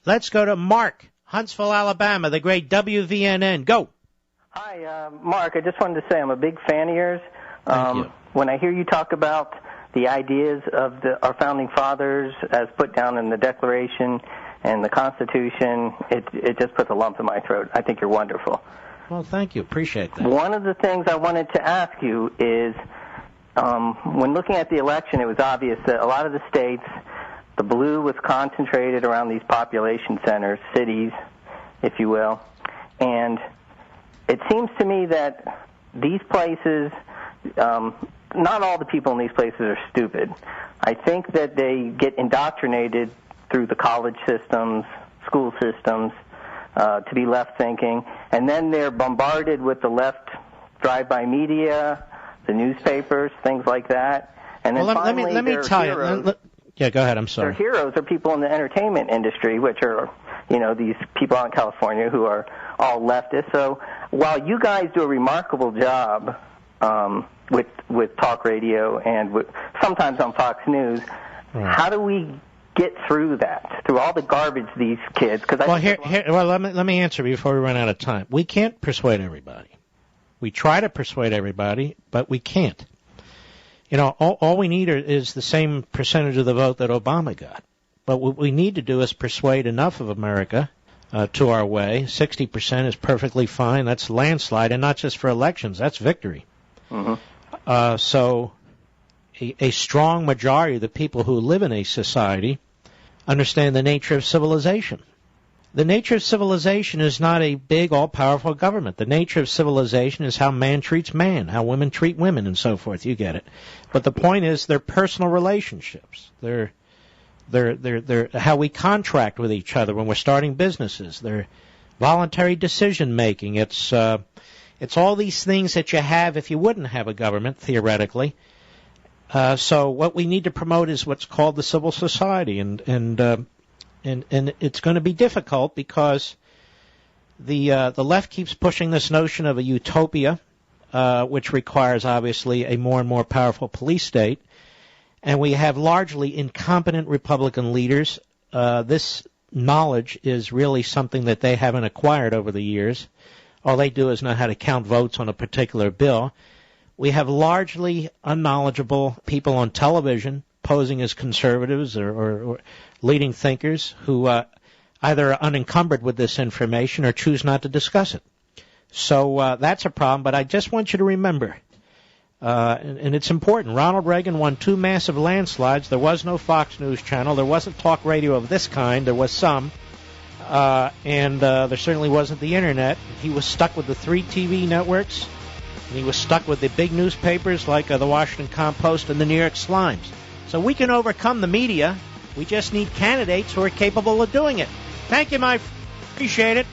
Let's go to Mark, Huntsville, Alabama, the great WVNN. Go. Hi, Mark. I just wanted to say I'm a big fan of yours. Thank you. When I hear you talk about the ideas of our founding fathers as put down in the Declaration and the Constitution, it just puts a lump in my throat. I think you're wonderful. Well, thank you. Appreciate that. One of the things I wanted to ask you is, when looking at the election, it was obvious that a lot of the states, the blue was concentrated around these population centers, cities, if you will. And it seems to me that these places, not all the people in these places are stupid. I think that they get indoctrinated through the college systems, school systems, to be left-thinking, and then they're bombarded with the left drive-by media, the newspapers, things like that. And then finally, let me tell you. Yeah, go ahead. I'm sorry. Their heroes are people in the entertainment industry, which are, these people out in California who are all leftists. So while you guys do a remarkable job with talk radio and sometimes on Fox News, right, how do we get through that, through all the garbage these kids? Let me answer before we run out of time. We can't persuade everybody. We try to persuade everybody, but we can't. All we need is the same percentage of the vote that Obama got. But what we need to do is persuade enough of America to our way. 60% is perfectly fine. That's landslide, and not just for elections. That's victory. Mm-hmm. So a strong majority of the people who live in a society understand the nature of civilization. The nature of civilization is not a big, all-powerful government. The nature of civilization is how man treats man, how women treat women, and so forth. You get it. But the point is they're personal relationships. They're how we contract with each other when we're starting businesses. They're voluntary decision-making. It's all these things that you have if you wouldn't have a government, theoretically. So what we need to promote is what's called the civil society, and it's going to be difficult because the left keeps pushing this notion of a utopia, which requires obviously a more and more powerful police state, and we have largely incompetent Republican leaders. This knowledge is really something that they haven't acquired over the years. All they do is know how to count votes on a particular bill. We have largely unknowledgeable people on television posing as conservatives or leading thinkers who either are unencumbered with this information or choose not to discuss it. So that's a problem, but I just want you to remember, and it's important, Ronald Reagan won 2 massive landslides. There was no Fox News channel. There wasn't talk radio of this kind. There was some. And there certainly wasn't the Internet. He was stuck with the 3 TV networks, and he was stuck with the big newspapers like the Washington Compost and the New York Slimes. So we can overcome the media. We just need candidates who are capable of doing it. Thank you, appreciate it.